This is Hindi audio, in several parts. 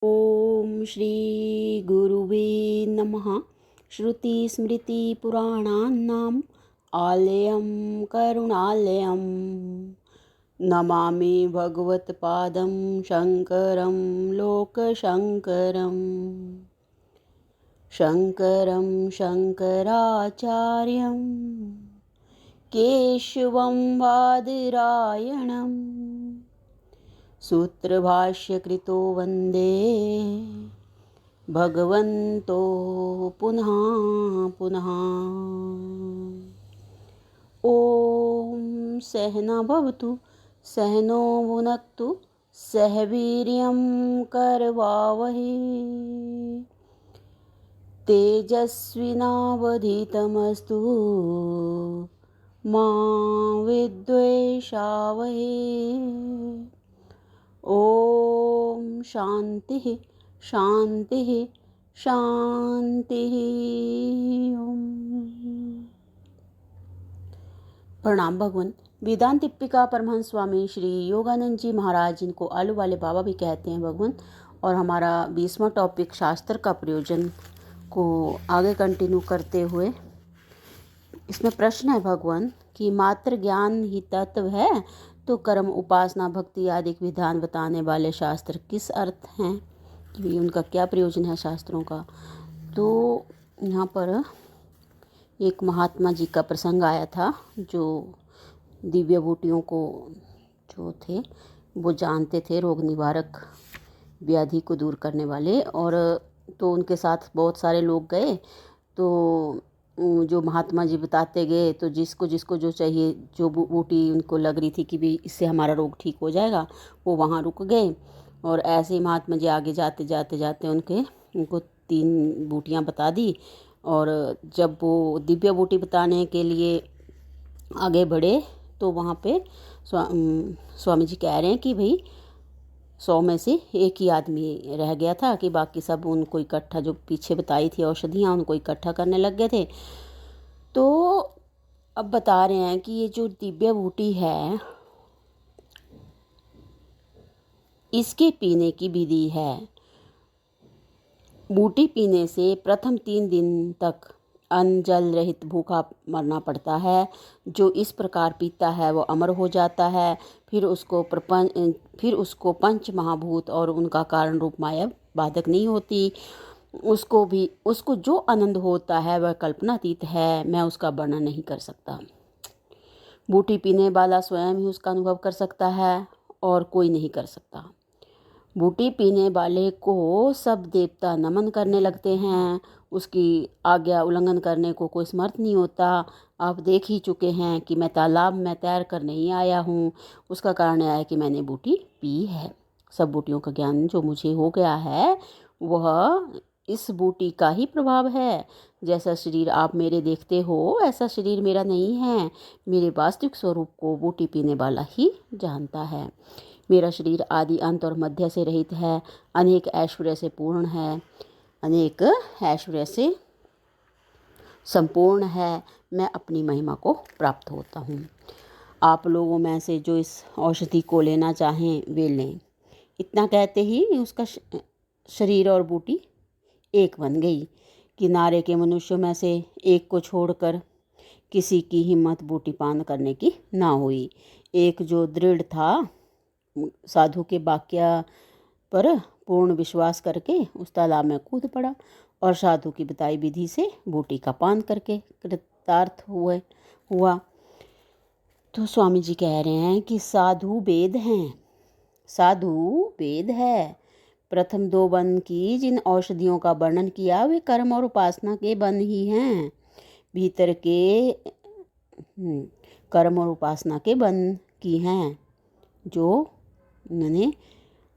ओम श्री गुरुवे नमः। श्रुतिस्मृतिपुराणानाम् आलयं करुणालयं नमामि भगवत्पादं शङ्करं लोकशङ्करं। शङ्करं शङ्कराचार्यं केशवं बादरायणं सूत्रभाष्यकृतो वन्दे भगवन्तो पुनः पुनः। ॐ सहना भवतु सहनो भुनक्तु सह वीर्यं करवावहै तेजस्विनावधीतमस्तु मा विद्वेषावहै। ओम शांति शांति शांति। प्रणाम भगवान। वेदांत टिप्पिका परमहंस स्वामी श्री योगानंद जी महाराज, जिनको आलू वाले बाबा भी कहते हैं भगवान। और हमारा 20वां टॉपिक शास्त्र का प्रयोजन को आगे कंटिन्यू करते हुए इसमें प्रश्न है भगवान कि मात्र ज्ञान ही तत्व है तो कर्म उपासना भक्ति आदि विधान बताने वाले शास्त्र किस अर्थ हैं, कि उनका क्या प्रयोजन है शास्त्रों का। तो यहाँ पर एक महात्मा जी का प्रसंग आया था जो दिव्य बूटियों को जो थे वो जानते थे, रोग निवारक व्याधि को दूर करने वाले। और तो उनके साथ बहुत सारे लोग गए, तो जो महात्मा जी बताते गए तो जिसको जिसको जो चाहिए, जो बूटी उनको लग रही थी कि भी इससे हमारा रोग ठीक हो जाएगा, वो वहाँ रुक गए। और ऐसे ही महात्मा जी आगे जाते जाते जाते उनको 3 बूटियाँ बता दी। और जब वो दिव्य बूटी बताने के लिए आगे बढ़े तो वहाँ पे स्वामी जी कह रहे हैं कि भाई 100 में से एक ही आदमी रह गया था, कि बाकी सब उनको इकट्ठा, जो पीछे बताई थी औषधियाँ, उनको इकट्ठा करने लग गए थे। तो अब बता रहे हैं कि ये जो दिव्य बूटी है इसके पीने की विधि है। बूटी पीने से प्रथम 3 दिन तक अन्न जल रहित भूखा मरना पड़ता है। जो इस प्रकार पीता है वो अमर हो जाता है। फिर उसको पंच महाभूत और उनका कारण रूप माया बाधक नहीं होती। उसको जो आनंद होता है वह कल्पनातीत है, मैं उसका वर्णन नहीं कर सकता। बूटी पीने वाला स्वयं ही उसका अनुभव कर सकता है और कोई नहीं कर सकता। बूटी पीने वाले को सब देवता नमन करने लगते हैं, उसकी आज्ञा उल्लंघन करने को कोई समर्थ नहीं होता। आप देख ही चुके हैं कि मैं तालाब में तैर कर नहीं आया हूँ, उसका कारण यह है कि मैंने बूटी पी है। सब बूटियों का ज्ञान जो मुझे हो गया है वह इस बूटी का ही प्रभाव है। जैसा शरीर आप मेरे देखते हो ऐसा शरीर मेरा नहीं है। मेरे वास्तविक स्वरूप को बूटी पीने वाला ही जानता है। मेरा शरीर आदि अंत और मध्य से रहित है, अनेक ऐश्वर्य से पूर्ण है, अनेक ऐश्वर्य से संपूर्ण है। मैं अपनी महिमा को प्राप्त होता हूँ। आप लोगों में से जो इस औषधि को लेना चाहें वे लें। इतना कहते ही उसका शरीर और बूटी एक बन गई। किनारे के मनुष्यों में से एक को छोड़कर किसी की हिम्मत बूटी पान करने की ना हुई। एक जो दृढ़ था साधु के वाक्य पर पूर्ण विश्वास करके उस तालाब में कूद पड़ा और साधु की बताई विधि से बूटी का पान करके कृतार्थ हुआ। तो स्वामी जी कह रहे हैं कि साधु वेद हैं, साधु वेद है। प्रथम 2 वन की जिन औषधियों का वर्णन किया वे कर्म और उपासना के वन ही हैं। भीतर के कर्म और उपासना के वन की हैं। जो उन्होंने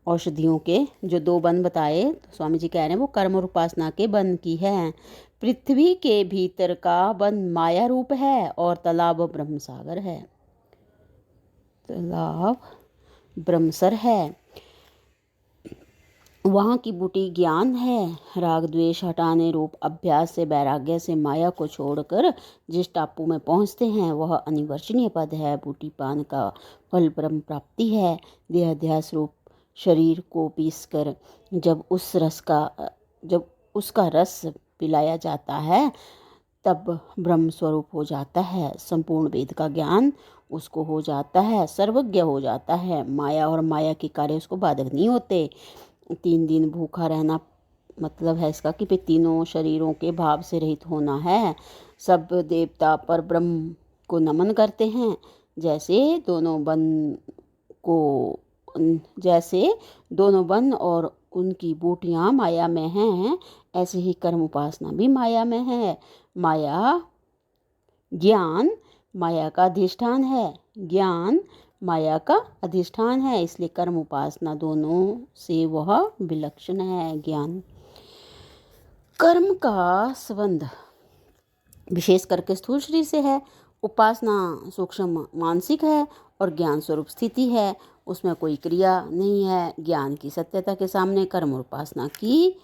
औषधियों के जो 2 वन बताए, तो स्वामी जी कह रहे हैं वो कर्म और उपासना के वन की है। पृथ्वी के भीतर का वन माया रूप है और तालाब ब्रह्म सागर है, तालाब ब्रह्मसर है। वहाँ की बूटी ज्ञान है। राग द्वेष हटाने रूप अभ्यास से, वैराग्य से माया को छोड़कर जिस टापू में पहुँचते हैं वह अनिवर्चनीय पद है। बूटी पान का फल ब्रह्म प्राप्ति है। देहाध्यास रूप शरीर को पीसकर जब उसका रस पिलाया जाता है तब ब्रह्म स्वरूप हो जाता है। संपूर्ण वेद का ज्ञान उसको हो जाता है, सर्वज्ञ हो जाता है। माया और माया के कार्य उसको बाधक नहीं होते। 3 दिन भूखा रहना मतलब है इसका कि भाई तीनों शरीरों के भाव से रहित होना है। सब देवता पर ब्रह्म को नमन करते हैं। जैसे दोनों वन और उनकी बूटियां माया में हैं, ऐसे ही कर्म उपासना भी माया में है। ज्ञान माया का अधिष्ठान है। ज्ञान माया का अधिष्ठान है, इसलिए कर्म उपासना दोनों से वह विलक्षण है। ज्ञान कर्म का संबंध विशेष करके स्थूल शरीर से है। उपासना सूक्ष्म मानसिक है और ज्ञान स्वरूप स्थिति है, उसमें कोई क्रिया नहीं है। ज्ञान की सत्यता के सामने कर्म और उपासना की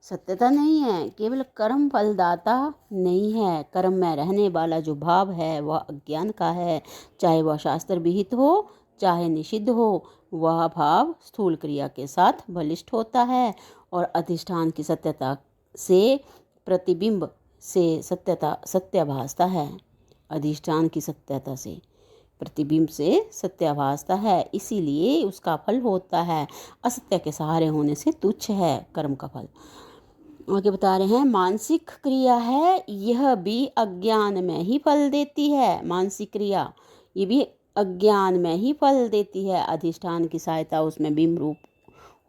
सत्यता नहीं है। केवल कर्म फलदाता नहीं है, कर्म में रहने वाला जो भाव है वह अज्ञान का है। चाहे वह शास्त्र विहित हो चाहे निषिद्ध हो, वह भाव स्थूल क्रिया के साथ बलिष्ठ होता है और अधिष्ठान की सत्यता से प्रतिबिंब से सत्य भासता है। अधिष्ठान की सत्यता से प्रतिबिंब से सत्य भासता है, इसीलिए उसका फल होता है। असत्य के सहारे होने से तुच्छ है कर्म का फल। आगे बता रहे हैं, मानसिक क्रिया है, यह भी अज्ञान में ही फल देती है। मानसिक क्रिया ये भी अज्ञान में ही फल देती है। अधिष्ठान की सहायता उसमें बिंब रूप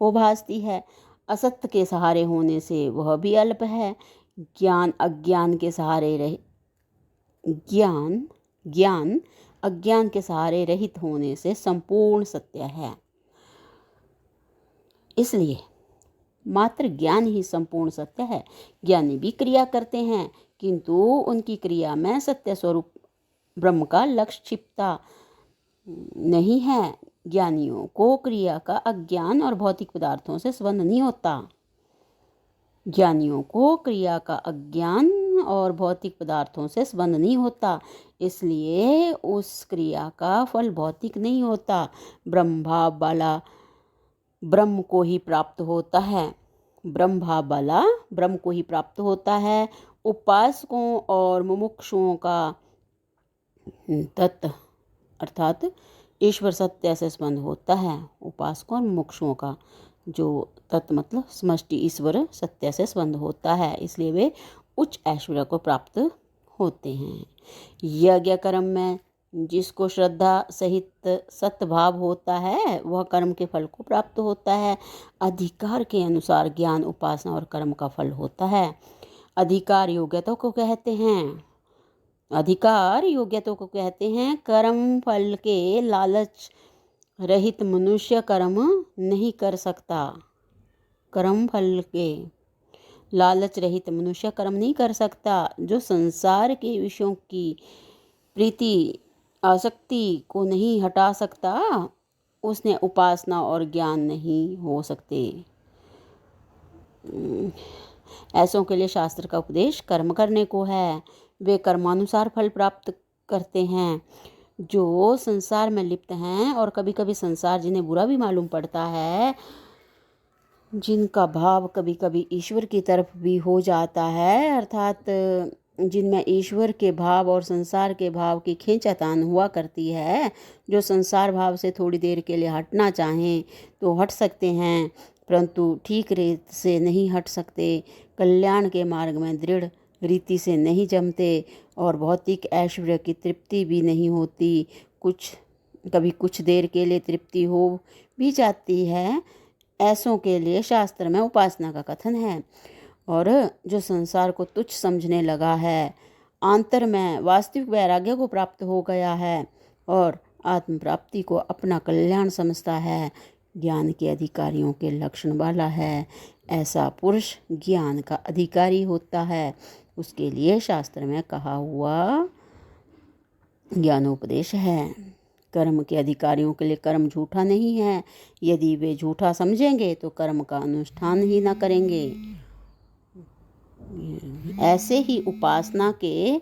हो भासती है। असत्य के सहारे होने से वह भी अल्प है। ज्ञान अज्ञान के सहारे रहित होने से संपूर्ण सत्य है। इसलिए मात्र ज्ञान ही संपूर्ण सत्य है। ज्ञानी भी क्रिया करते हैं, किंतु उनकी क्रिया में सत्य स्वरूप ब्रह्म का लक्ष्य छिपता नहीं है। ज्ञानियों को क्रिया का अज्ञान और भौतिक पदार्थों से संबंध नहीं होता। ज्ञानियों को क्रिया का अज्ञान और भौतिक पदार्थों से संबंध नहीं होता, इसलिए उस क्रिया का फल भौतिक नहीं होता। ब्रह्म भाव वाला ब्रह्म को ही प्राप्त होता है। ब्रह्म भाव वाला ब्रह्म को ही प्राप्त होता है। उपासकों और मुमुक्षुओं का तत् अर्थात ईश्वर सत्य से संबंध होता है। उपासकों और मुमुक्षुओं का जो तत् मतलब समष्टि ईश्वर सत्य से संबंध होता है, इसलिए वे उच्च ऐश्वर्य को प्राप्त होते हैं। यज्ञ कर्म में जिसको श्रद्धा सहित सत्भाव होता है वह कर्म के फल को प्राप्त होता है। अधिकार के अनुसार ज्ञान उपासना और कर्म का फल होता है। अधिकार योग्यता को कहते हैं। कर्म फल के लालच रहित मनुष्य कर्म नहीं कर सकता। कर्म फल के लालच रहित मनुष्य कर्म नहीं कर सकता। जो संसार के विषयों की प्रीति आसक्ति को नहीं हटा सकता, उसने उपासना और ज्ञान नहीं हो सकते। ऐसों के लिए शास्त्र का उपदेश कर्म करने को है। वे कर्मानुसार फल प्राप्त करते हैं। जो संसार में लिप्त हैं और कभी कभी संसार जिन्हें बुरा भी मालूम पड़ता है, जिनका भाव कभी कभी ईश्वर की तरफ भी हो जाता है, अर्थात जिनमें ईश्वर के भाव और संसार के भाव की खींचातान हुआ करती है, जो संसार भाव से थोड़ी देर के लिए हटना चाहें तो हट सकते हैं, परंतु ठीक रीत से नहीं हट सकते। कल्याण के मार्ग में दृढ़ रीति से नहीं जमते और भौतिक ऐश्वर्य की तृप्ति भी नहीं होती। कभी कुछ देर के लिए तृप्ति हो भी जाती है। ऐसों के लिए शास्त्र में उपासना का कथन है। और जो संसार को तुच्छ समझने लगा है, आंतर में वास्तविक वैराग्य को प्राप्त हो गया है और आत्म प्राप्ति को अपना कल्याण समझता है, ज्ञान के अधिकारियों के लक्षण वाला है, ऐसा पुरुष ज्ञान का अधिकारी होता है। उसके लिए शास्त्र में कहा हुआ ज्ञानोपदेश है। कर्म के अधिकारियों के लिए कर्म झूठा नहीं है। यदि वे झूठा समझेंगे तो कर्म का अनुष्ठान ही न करेंगे। ऐसे ही उपासना के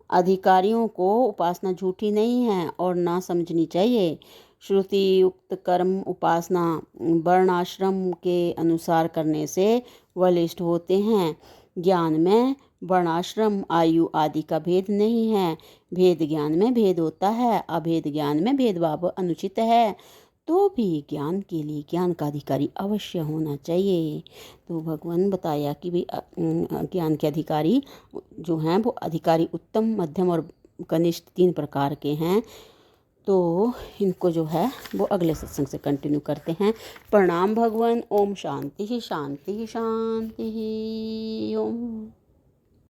अधिकारियों को उपासना झूठी नहीं है और ना समझनी चाहिए। श्रुति युक्त कर्म उपासना वर्णाश्रम के अनुसार करने से बलिष्ठ होते हैं। ज्ञान में वर्णाश्रम आयु आदि का भेद नहीं है। भेद ज्ञान में भेद होता है, अभेद ज्ञान में भेदभाव अनुचित है। तो भी ज्ञान के लिए ज्ञान का अधिकारी अवश्य होना चाहिए। तो भगवान बताया कि भाई ज्ञान के अधिकारी जो हैं वो अधिकारी उत्तम, मध्यम और कनिष्ठ 3 प्रकार के हैं। तो इनको जो है वो अगले सत्संग से कंटिन्यू करते हैं। प्रणाम भगवान। ओम शांति ही शांति ही शांति ही ओम।